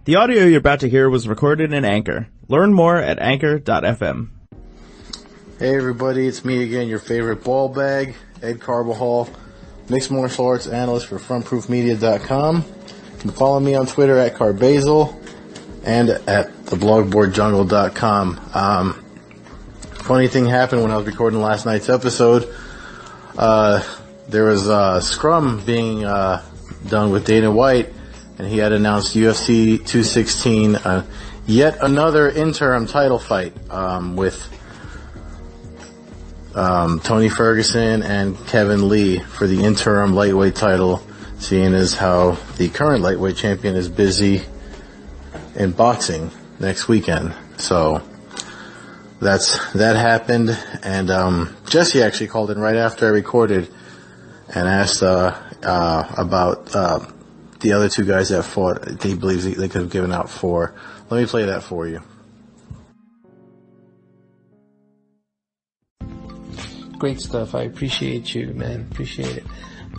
The audio you're about to hear was recorded in Anchor. Learn more at anchor.fm. Hey everybody, it's me again, your favorite ball bag, Ed Carbajal, mixed martial arts analyst for frontproofmedia.com. You can follow me on Twitter at Carbazal and at theblogboardjungle.com. Funny thing happened when I was recording last night's episode. There was a scrum being done with Dana White, and he had announced UFC 216, yet another interim title fight with Tony Ferguson and Kevin Lee for the interim lightweight title, seeing as how the current lightweight champion is busy in boxing next weekend. So that happened, and Jesse actually called in right after I recorded and asked about the other two guys that fought. He believes they could have given out 4. Let me play that for you. Great stuff. I appreciate you, man. Appreciate it.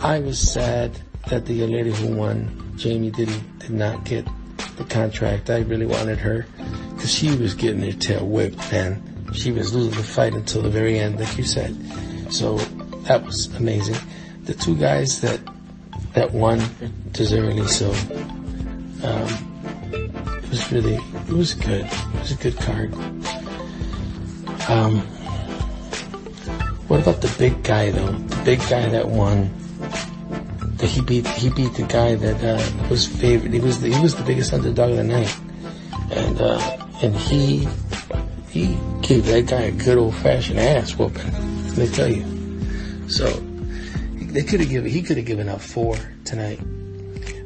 I was sad that the lady who won, Jamie, did not get the contract. I really wanted her because she was getting her tail whipped, man. She was losing the fight until the very end, like you said. So that was amazing. The two guys that won deservedly so. It was good. It was a good card. What about the big guy though? The big guy that won. He beat the guy that was favored. He was the biggest underdog of the night, and he gave that guy a good old fashioned ass whooping. Let me tell you. So he could have given out 4 tonight.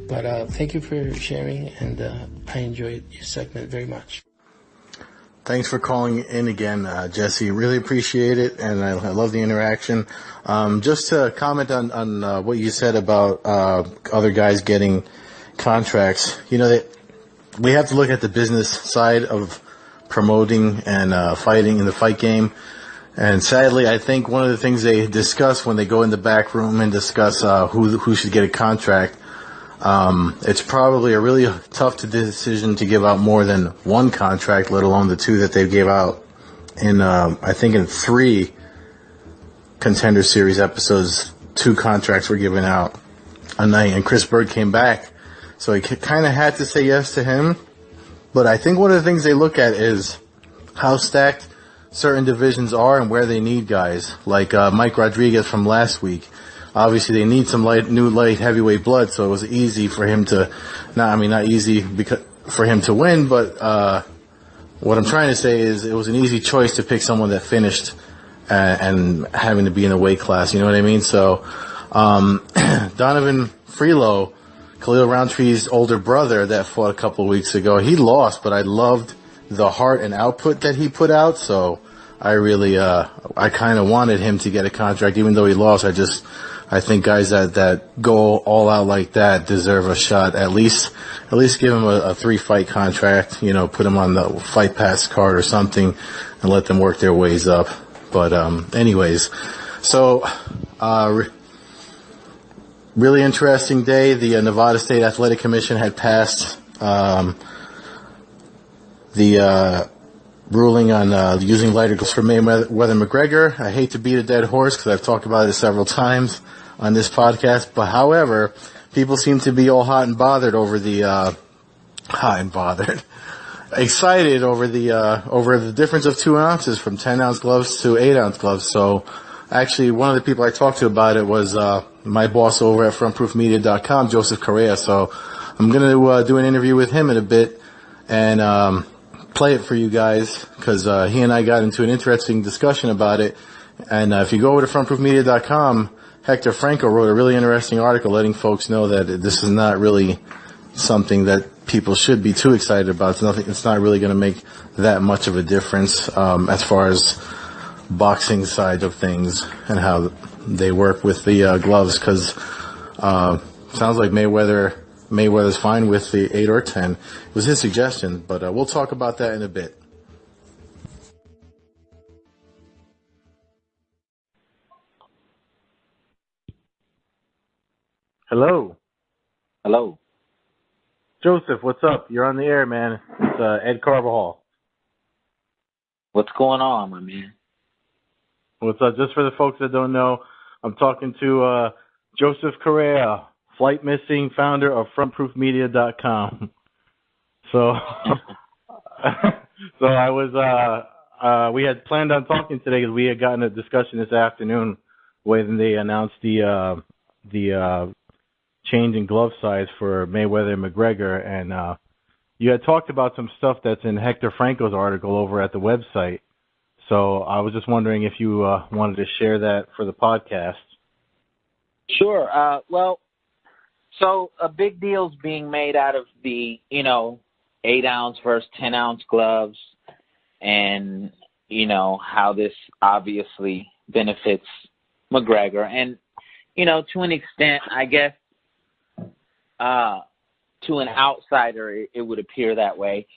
But thank you for sharing, and I enjoyed your segment very much. Thanks for calling in again, Jesse. Really appreciate it, and I love the interaction. Just to comment on what you said about other guys getting contracts, we have to look at the business side of promoting and fighting in the fight game. And sadly, I think one of the things they discuss when they go in the back room and discuss who should get a contract, it's probably a really tough decision to give out more than 1 contract, let alone the 2 that they gave out in, I think in 3 Contender Series episodes. 2 contracts were given out a night, and Chris Bird came back, so he kind of had to say yes to him. But I think one of the things they look at is how stacked certain divisions are and where they need guys, like Mike Rodriguez from last week. Obviously, they need some new light heavyweight blood, so it was easy for him to, not easy for him to win, but what I'm trying to say is it was an easy choice to pick someone that finished and having to be in a weight class, you know what I mean? So Donovan Freelo, Khalil Rountree's older brother that fought a couple of weeks ago, he lost, but I loved the heart and output that he put out, so I really, I kind of wanted him to get a contract, even though he lost. I think guys that go all out like that deserve a shot. At least give him a 3-fight contract, put him on the Fight Pass card or something and let them work their ways up. But, anyways, so, really interesting day. The Nevada State Athletic Commission had passed, the ruling on using lighter gloves for Mayweather McGregor. I hate to beat a dead horse because I've talked about it several times on this podcast, but however, people seem to be all hot and bothered over the excited over the difference of 2 ounces from 10-ounce gloves to 8-ounce gloves. So actually, one of the people I talked to about it was my boss over at frontproofmedia.com, Joseph Correa. So I'm going to do an interview with him in a bit and play it for you guys, because he and I got into an interesting discussion about it. And if you go over to frontproofmedia.com, Hector Franco wrote a really interesting article letting folks know that this is not really something that people should be too excited about. It's not really going to make that much of a difference as far as boxing side of things and how they work with the gloves, because sounds like Mayweather's fine with the 8 or 10. It was his suggestion, but we'll talk about that in a bit. Hello. Hello. Joseph, what's up? You're on the air, man. It's Ed Carvajal. What's going on, my man? What's up? Just for the folks that don't know, I'm talking to Joseph Correa, flight missing founder of Frontproofmedia.com. So, so I was, we had planned on talking today because we had gotten a discussion this afternoon when they announced the change in glove size for Mayweather and McGregor, and you had talked about some stuff that's in Hector Franco's article over at the website. So I was just wondering if you wanted to share that for the podcast. Sure. Well, so a big deal's being made out of the, 8-ounce versus 10-ounce gloves and, how this obviously benefits McGregor. And, to an extent, I guess, to an outsider, it would appear that way.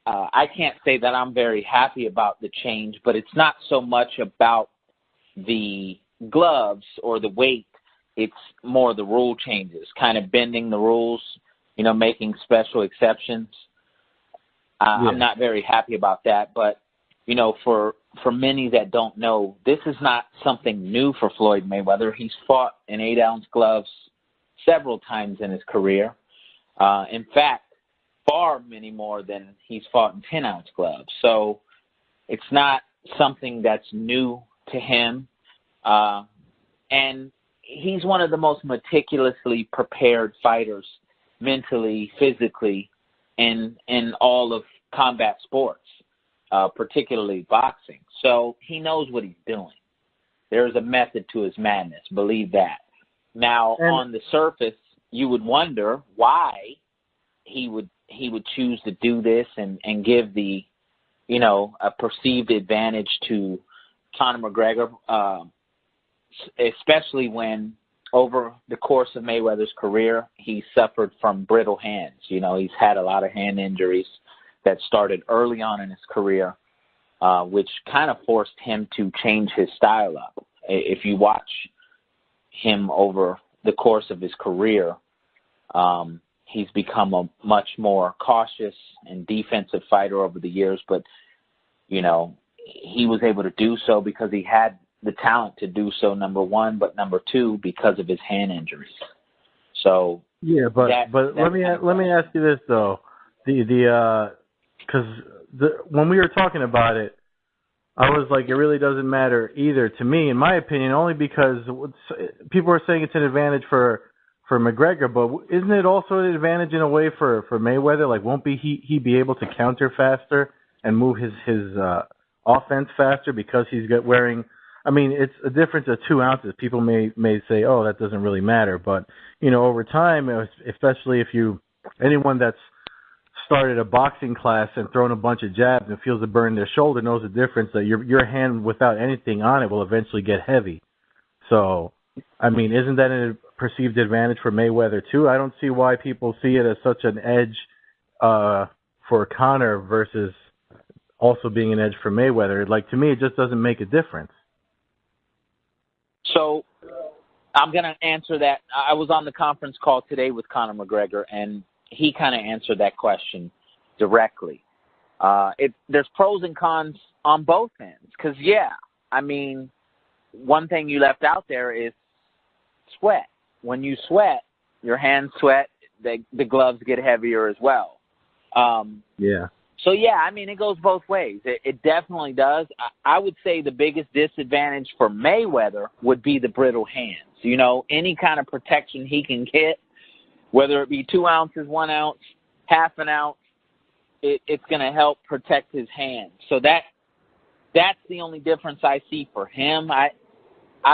I can't say that I'm very happy about the change, but it's not so much about the gloves or the weight. It's more the rule changes, kind of bending the rules, making special exceptions. I'm not very happy about that, but, for many that don't know, this is not something new for Floyd Mayweather. He's fought in 8-ounce gloves several times in his career. In fact, far many more than he's fought in 10-ounce gloves. So it's not something that's new to him. And he's one of the most meticulously prepared fighters mentally, physically, in all of combat sports, particularly boxing. So he knows what he's doing. There's a method to his madness, believe that. Now, on the surface, you would wonder why he would choose to do this and give the, a perceived advantage to Conor McGregor, especially when over the course of Mayweather's career, he suffered from brittle hands. He's had a lot of hand injuries that started early on in his career, which kind of forced him to change his style up. If you watch him over the course of his career, he's become a much more cautious and defensive fighter over the years, but, he was able to do so because he had the talent to do so, number one, but number two, because of his hand injuries. So yeah, but let me ask you this though, because when we were talking about it, I was like, it really doesn't matter either to me, in my opinion, only because people are saying it's an advantage for McGregor, but isn't it also an advantage in a way for Mayweather? Like, won't he be able to counter faster and move his offense faster because he's wearing? I mean, it's a difference of 2 ounces. People may say, oh, that doesn't really matter, but over time, especially if anyone that's started a boxing class and thrown a bunch of jabs and feels a burn in their shoulder knows the difference that your hand without anything on it will eventually get heavy. So, I mean, isn't that a perceived advantage for Mayweather too? I don't see why people see it as such an edge for Conor versus also being an edge for Mayweather. Like, to me, it just doesn't make a difference. So I'm going to answer that. I was on the conference call today with Conor McGregor, and he kind of answered that question directly. There's pros and cons on both ends because, one thing you left out there is sweat. When you sweat, your hands sweat, the gloves get heavier as well. So, it goes both ways. It definitely does. I would say the biggest disadvantage for Mayweather would be the brittle hands. Any kind of protection he can get, whether it be 2 ounces, 1 ounce, half an ounce, it's going to help protect his hands. So that's the only difference I see for him. I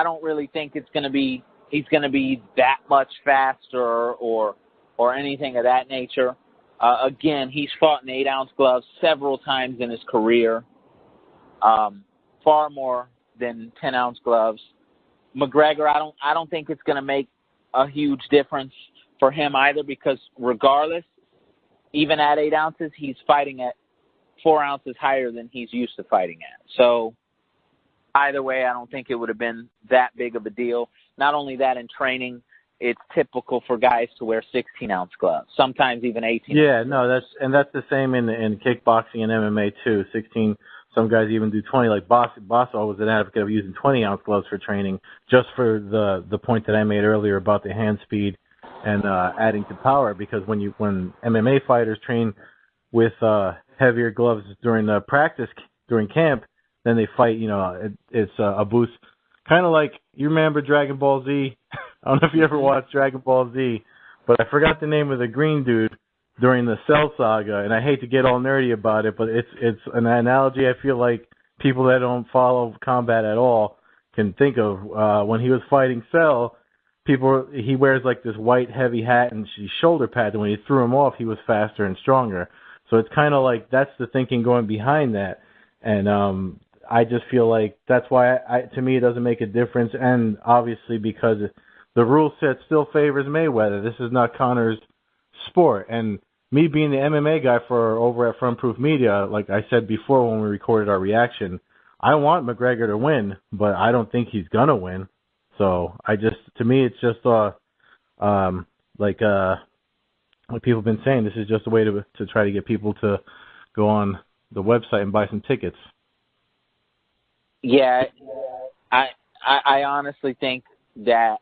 don't really think he's going to be that much faster or anything of that nature. Again, he's fought in 8-ounce gloves several times in his career, far more than 10-ounce gloves. McGregor, I don't think it's going to make a huge difference for him either because regardless, even at 8 ounces, he's fighting at 4 ounces higher than he's used to fighting at. So either way, I don't think it would have been that big of a deal. Not only that, in training, it's typical for guys to wear 16-ounce gloves, sometimes even 18. Yeah, no, that's the same in kickboxing and MMA too. 16. Some guys even do 20. Like Boss was an advocate of using 20-ounce gloves for training, just for the point that I made earlier about the hand speed and adding to power. Because when MMA fighters train with heavier gloves during the practice during camp, then they fight. It's a boost. Kind of like, you remember Dragon Ball Z? I don't know if you ever watched Dragon Ball Z, but I forgot the name of the green dude during the Cell Saga, and I hate to get all nerdy about it, but it's an analogy I feel like people that don't follow combat at all can think of. When he was fighting Cell, he wears like this white heavy hat and shoulder pads, and when he threw him off, he was faster and stronger. So it's kind of like that's the thinking going behind that, and I just feel like that's why to me it doesn't make a difference, and obviously because the rule set still favors Mayweather. This is not Conor's sport, and me being the MMA guy over at Frontproof Media, like I said before when we recorded our reaction, I want McGregor to win, but I don't think he's gonna win. So to me, it's just like people have been saying, this is just a way to try to get people to go on the website and buy some tickets. Yeah, I honestly think that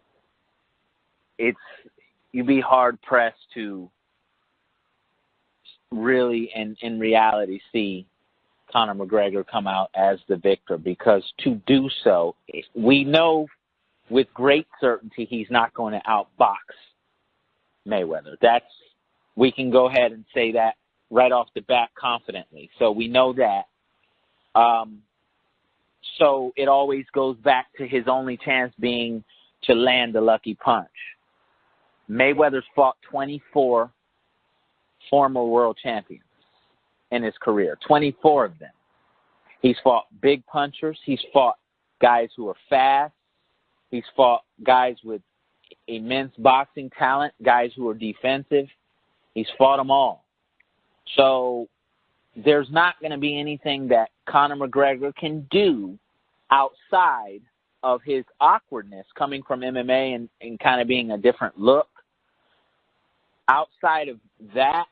you'd be hard pressed to really in reality see Conor McGregor come out as the victor, because to do so, we know with great certainty he's not going to outbox Mayweather. We can go ahead and say that right off the bat confidently. So we know that. So it always goes back to his only chance being to land a lucky punch. Mayweather's fought 24 former world champions in his career, 24 of them. He's fought big punchers. He's fought guys who are fast. He's fought guys with immense boxing talent, guys who are defensive. He's fought them all. So there's not going to be anything that Conor McGregor can do outside of his awkwardness coming from MMA and kind of being a different look. Outside of that,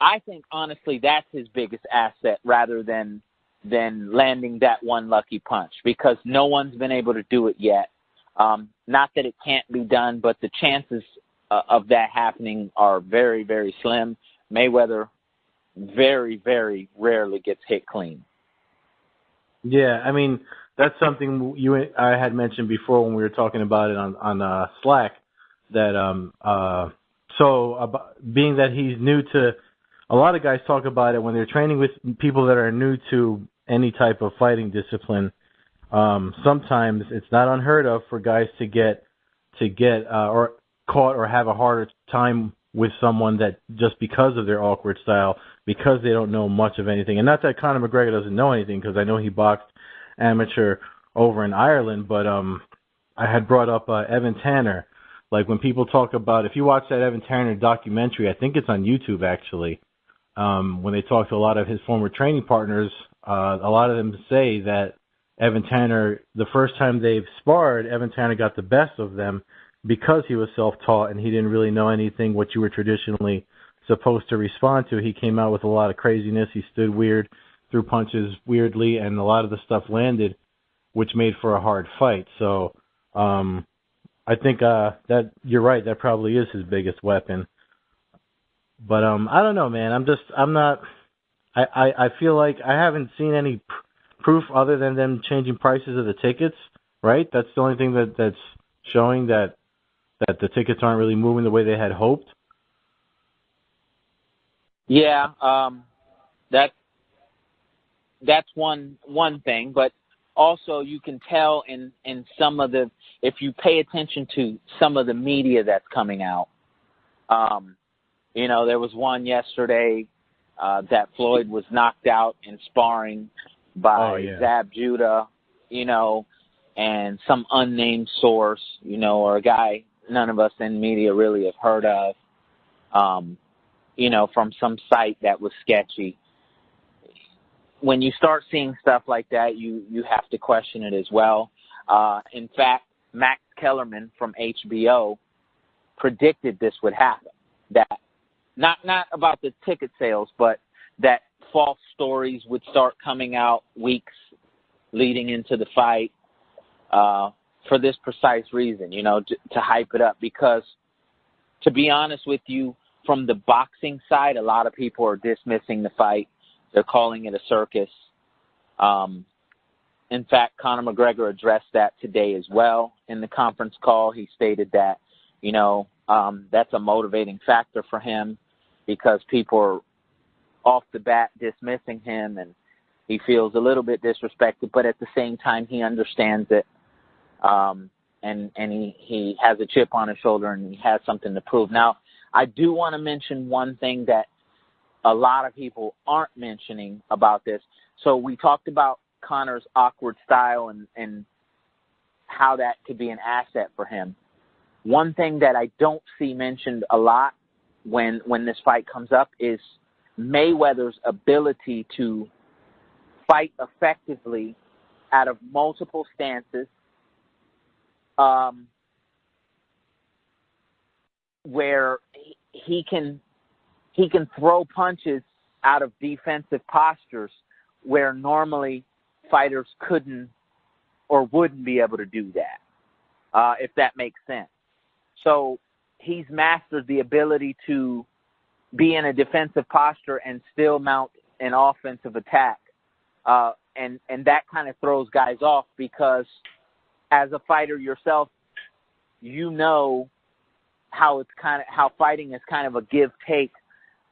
I think, honestly, that's his biggest asset rather than landing that one lucky punch, because no one's been able to do it yet. Not that it can't be done, but the chances of that happening are very, very slim. Mayweather very, very rarely gets hit clean. Yeah, I mean, that's something I had mentioned before when we were talking about it on Slack, that being that he's new to, a lot of guys talk about it when they're training with people that are new to any type of fighting discipline. Sometimes it's not unheard of for guys to get or caught or have a harder time with someone that just because of their awkward style, because they don't know much of anything. And not that Conor McGregor doesn't know anything, because I know he boxed amateur over in Ireland, but I had brought up Evan Tanner. Like when people talk about, if you watch that Evan Tanner documentary, I think it's on YouTube actually, when they talk to a lot of his former training partners, a lot of them say that Evan Tanner, the first time they've sparred, Evan Tanner got the best of them because he was self-taught and he didn't really know anything what you were traditionally supposed to respond to. He came out with a lot of craziness. He stood weird, threw punches weirdly, and a lot of the stuff landed, which made for a hard fight. So I think that you're right. That probably is his biggest weapon. But I don't know, man. I feel like I haven't seen any proof other than them changing prices of the tickets, right? That's the only thing that's showing that the tickets aren't really moving the way they had hoped. Yeah, that's one thing, but also you can tell in some of the, if you pay attention to some of the media that's coming out, there was one yesterday that Floyd was knocked out in sparring by Zab Judah, and some unnamed source, or a guy none of us in media really have heard of, from some site that was sketchy. When you start seeing stuff like that, you have to question it as well. In fact, Max Kellerman from HBO predicted this would happen. That not about the ticket sales, but that false stories would start coming out weeks leading into the fight for this precise reason, to hype it up. Because, to be honest with you, from the boxing side, a lot of people are dismissing the fight. They're calling it a circus. In fact, Conor McGregor addressed that today as well in the conference call. He stated that, that's a motivating factor for him because people are off the bat dismissing him, and he feels a little bit disrespected, but at the same time he understands it, and he has a chip on his shoulder and he has something to prove. Now, I do want to mention one thing that a lot of people aren't mentioning about this. So we talked about Conor's awkward style and how that could be an asset for him. One thing that I don't see mentioned a lot when this fight comes up is Mayweather's ability to fight effectively out of multiple stances, where he can throw punches out of defensive postures where normally fighters couldn't or wouldn't be able to do that, if that makes sense. So he's mastered the ability to be in a defensive posture and still mount an offensive attack. And that kind of throws guys off because as a fighter yourself, how fighting is kind of a give-take,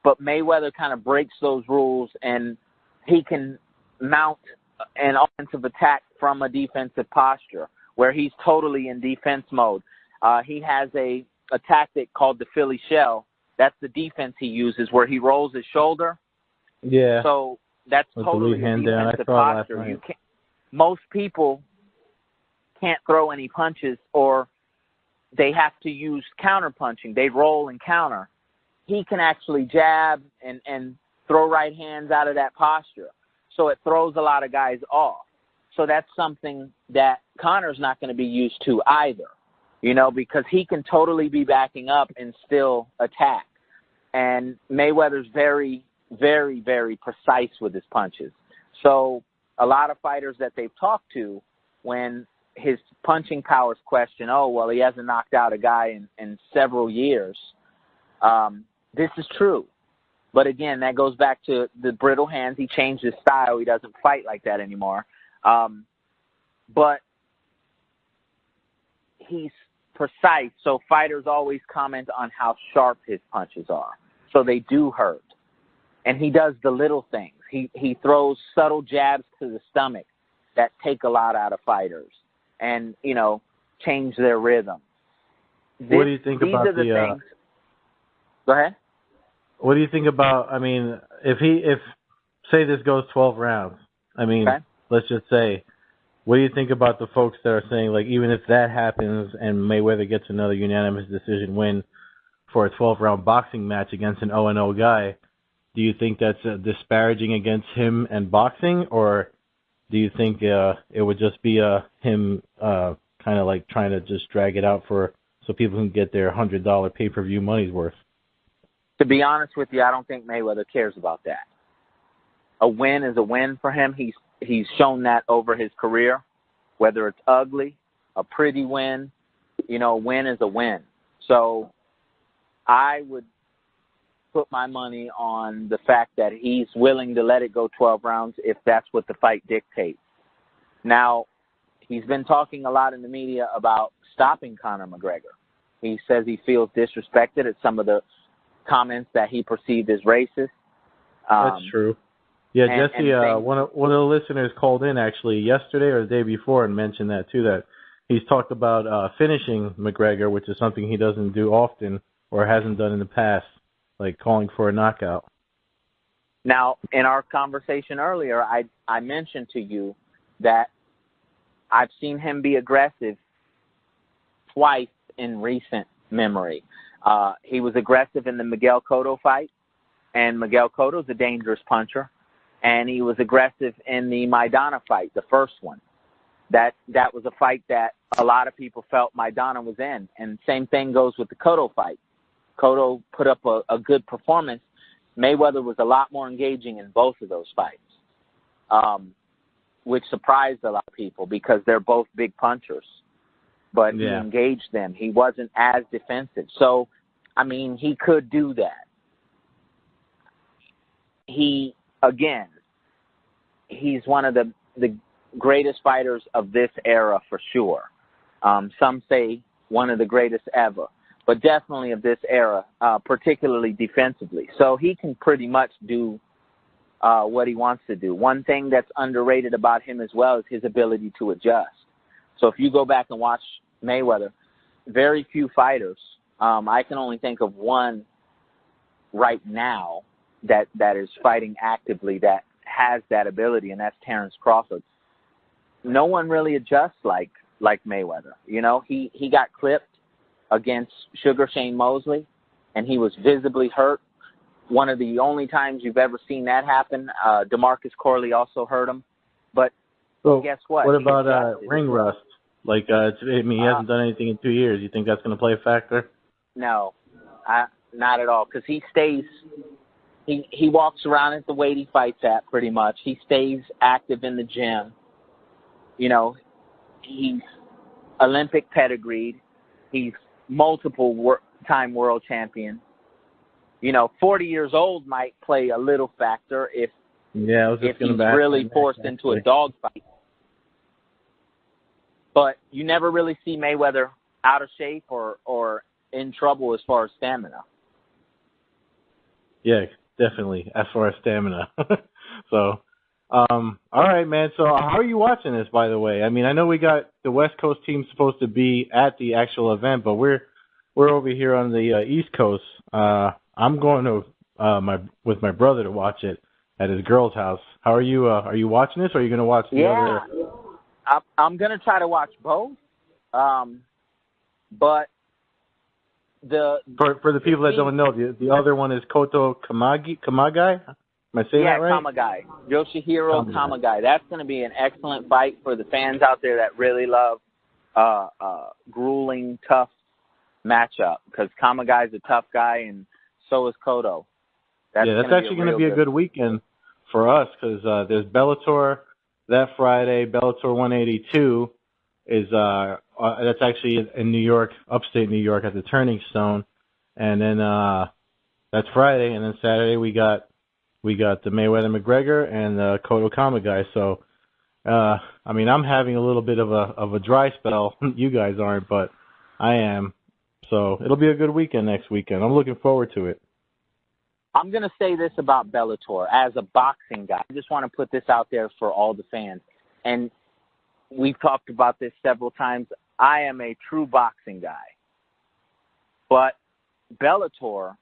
but Mayweather kind of breaks those rules and he can mount an offensive attack from a defensive posture where he's totally in defense mode. He has a tactic called the Philly shell. That's the defense he uses where he rolls his shoulder. Yeah. So that's with totally a defensive posture. Most people can't throw any punches or they have to use counter punching. They roll and counter. He can actually jab and throw right hands out of that posture. So it throws a lot of guys off. So that's something that Conor's not going to be used to either, because he can totally be backing up and still attack. And Mayweather's very, very, very precise with his punches. So a lot of fighters that they've talked to, when his punching power is questioned, he hasn't knocked out a guy in several years. This is true. But again, that goes back to the brittle hands. He changed his style. He doesn't fight like that anymore. But he's precise. So fighters always comment on how sharp his punches are. So they do hurt. And he does the little things. He throws subtle jabs to the stomach that take a lot out of fighters and, change their rhythm. What do you think about the things? Go ahead. What do you think about, if say this goes 12 rounds, okay. Let's just say, what do you think about the folks that are saying, like, even if that happens and Mayweather gets another unanimous decision win for a 12-round boxing match against an 0-0 guy, do you think that's disparaging against him and boxing, or do you think it would just be him kind of like trying to just drag it out so people can get their $100 pay-per-view money's worth? To be honest with you, I don't think Mayweather cares about that. A win is a win for him. He's shown that over his career, whether it's ugly, a pretty win, a win is a win. So I would put my money on the fact that he's willing to let it go 12 rounds if that's what the fight dictates. Now, he's been talking a lot in the media about stopping Conor McGregor. He says he feels disrespected at some of the comments that he perceived as racist. That's true. Yeah, Jesse, one of the listeners called in actually yesterday or the day before and mentioned that too, that he's talked about finishing McGregor, which is something he doesn't do often or hasn't done in the past, like calling for a knockout. Now, in our conversation earlier, I mentioned to you that I've seen him be aggressive twice in recent memory. He was aggressive in the Miguel Cotto fight, and Miguel Cotto's a dangerous puncher, and he was aggressive in the Maidana fight, the first one. that was a fight that a lot of people felt Maidana was in. And same thing goes with the Cotto fight. Cotto put up a good performance. Mayweather was a lot more engaging in both of those fights, which surprised a lot of people because they're both big punchers. But he engaged them. He wasn't as defensive. So, I mean, he could do that. He's one of the greatest fighters of this era for sure. Some say one of the greatest ever, but definitely of this era, particularly defensively. So he can pretty much do what he wants to do. One thing that's underrated about him as well is his ability to adjust. So if you go back and watch Mayweather, very few fighters, I can only think of one right now that is fighting actively that has that ability, and that's Terrence Crawford. No one really adjusts like Mayweather. You know, he got clipped against Sugar Shane Mosley, and he was visibly hurt. One of the only times you've ever seen that happen. DeMarcus Corley also hurt him. But guess what? What about ring rust? Like, he hasn't done anything in 2 years. You think that's going to play a factor? No, not at all. Because he stays, he walks around at the weight he fights at pretty much. He stays active in the gym. You know, he's Olympic pedigreed. He's multiple-time world champion. You know, 40 years old might play a little factor if he's really forced into a dogfight. But you never really see Mayweather out of shape or in trouble as far as stamina. Yeah, definitely, as far as stamina. So, all right, man. So how are you watching this, by the way? I mean, I know we got the West Coast team supposed to be at the actual event, but we're over here on the East Coast. I'm going to with my brother to watch it at his girl's house. How are you? Are you watching this, or are you going to watch the other? I'm going to try to watch both. But for the people that don't know, the other one is Koto Kamagai. Am I saying that right? Kamagai. Yoshihiro Kamagai. That's going to be an excellent fight for the fans out there that really love grueling, tough matchup, because Kamagai's a tough guy, and so is Koto. That's actually going to be a good weekend for us, because there's Bellator that Friday. Bellator 182 is that's actually in New York, upstate New York, at the Turning Stone, and then that's Friday, and then Saturday we got the Mayweather McGregor and the Koto Kamagai. So I mean, I'm having a little bit of a dry spell. You guys aren't, but I am. So it'll be a good weekend next weekend. I'm looking forward to it. I'm going to say this about Bellator. As a boxing guy, I just want to put this out there for all the fans. And we've talked about this several times. I am a true boxing guy. But Bellator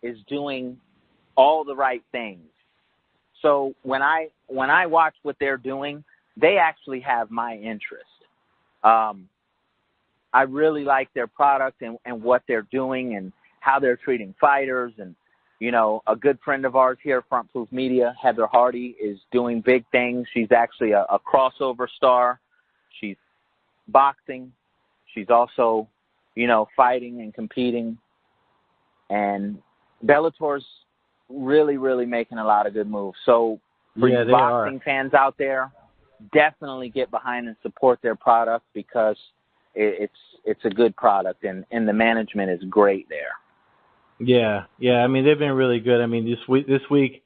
is doing all the right things. So when I watch what they're doing, they actually have my interest. I really like their product and what they're doing and how they're treating fighters. And, you know, a good friend of ours here at Frontproof Media, Heather Hardy, is doing big things. She's actually a crossover star. She's boxing. She's also, you know, fighting and competing. And Bellator's really, really making a lot of good moves. So for you boxing fans out there, definitely get behind and support their product, because it's a good product, and the management is great there. Yeah. I mean, they've been really good. I mean, this week,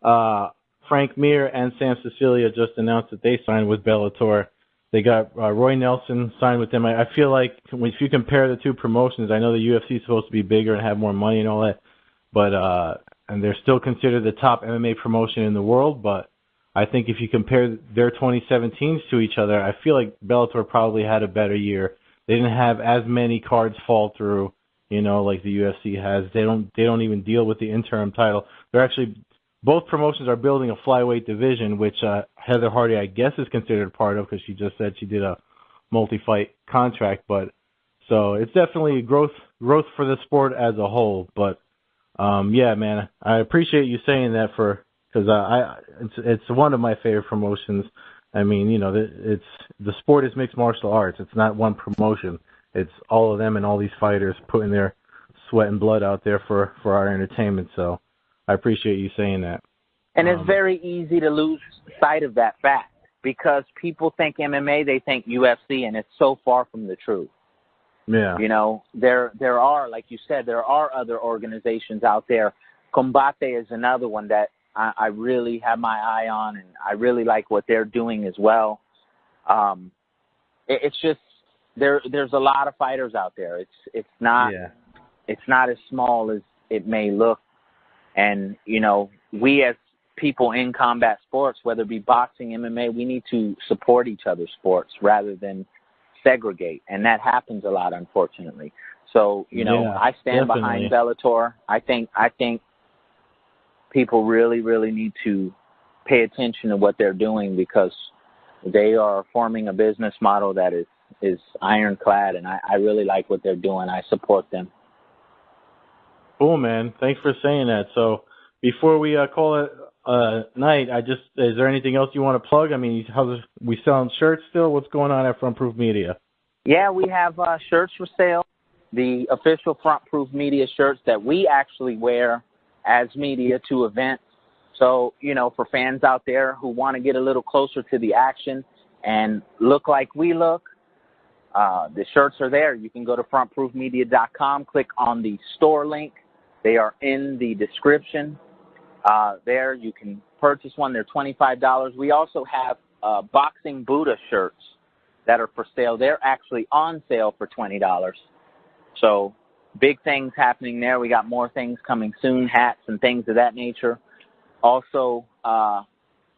Frank Mir and Sam Cecilia just announced that they signed with Bellator. They got Roy Nelson signed with them. I feel like if you compare the two promotions, I know the UFC is supposed to be bigger and have more money and all that, but and they're still considered the top MMA promotion in the world. But I think if you compare their 2017s to each other, I feel like Bellator probably had a better year. They didn't have as many cards fall through, you know, like the UFC has. They don't even deal with the interim title. They're actually, both promotions are building a flyweight division, which Heather Hardy, I guess, is considered part of, because she just said she did a multi-fight contract. But so it's definitely growth for the sport as a whole. But yeah, man, I appreciate you saying that, because it's one of my favorite promotions. I mean, the sport is mixed martial arts. It's not one promotion. It's all of them and all these fighters putting their sweat and blood out there for our entertainment. So I appreciate you saying that. And it's very easy to lose sight of that fact because people think MMA, they think UFC, and it's so far from the truth. Yeah. There are, like you said, there are other organizations out there. Combate is another one that I really have my eye on, and I really like what they're doing as well. It's just there's a lot of fighters out there. It's not as small as it may look. And we as people in combat sports, whether it be boxing, MMA, we need to support each other's sports rather than segregate, and that happens a lot, unfortunately. So I stand behind Bellator. I think people really, really need to pay attention to what they're doing because they are forming a business model that is ironclad, and I really like what they're doing. I support them. Cool, man. Thanks for saying that. So before we call it night, is there anything else you want to plug? I mean, we selling shirts still? What's going on at Frontproof Media? Yeah, we have shirts for sale. The official Frontproof Media shirts that we actually wear as media to events. So, for fans out there who want to get a little closer to the action and look like we look, the shirts are there. You can go to frontproofmedia.com, click on the store link. They are in the description. There you can purchase one. They're $25. We also have Boxing Buddha shirts that are for sale. They're actually on sale for $20. So big things happening there. We got more things coming soon, hats and things of that nature. Also,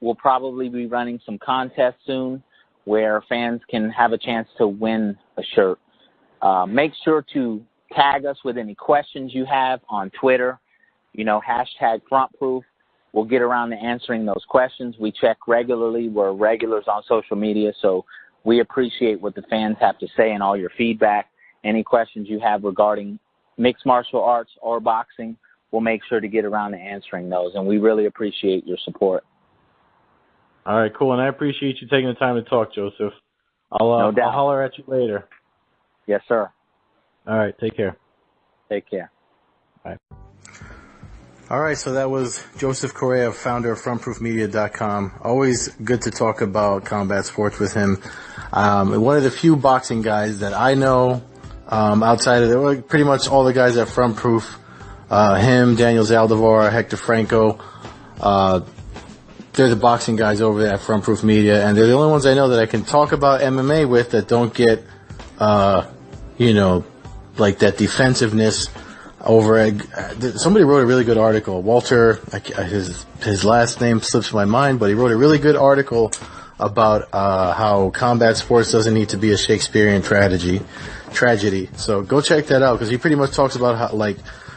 we'll probably be running some contests soon where fans can have a chance to win a shirt. Make sure to tag us with any questions you have on Twitter, hashtag Frontproof. We'll get around to answering those questions. We check regularly. We're regulars on social media, so we appreciate what the fans have to say and all your feedback. Any questions you have regarding mixed martial arts or boxing, we'll make sure to get around to answering those, and we really appreciate your support. All right, cool, and I appreciate you taking the time to talk, Joseph. No doubt. I'll holler at you later. Yes, sir. All right, take care. Take care. Bye. All right, so that was Joseph Correa, founder of FrontProofMedia.com. Always good to talk about combat sports with him. One of the few boxing guys that I know outside of pretty much all the guys at Frontproof, him, Daniel Zaldivar, Hector Franco, they're the boxing guys over there at Frontproof Media, and they're the only ones I know that I can talk about MMA with that don't get, like that defensiveness over somebody wrote a really good article. Walter, his last name slips my mind, but he wrote a really good article about how combat sports doesn't need to be a Shakespearean tragedy. So go check that out because he pretty much talks about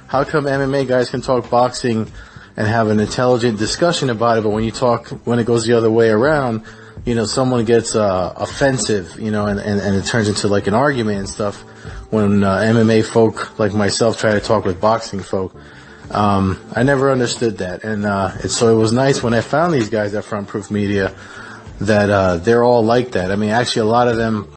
how come MMA guys can talk boxing and have an intelligent discussion about it, but when it goes the other way around, someone gets offensive, and it turns into like an argument and stuff. When MMA folk like myself try to talk with boxing folk, I never understood that, and so it was nice when I found these guys at Frontproof Media that they're all like that. I mean, actually, a lot of them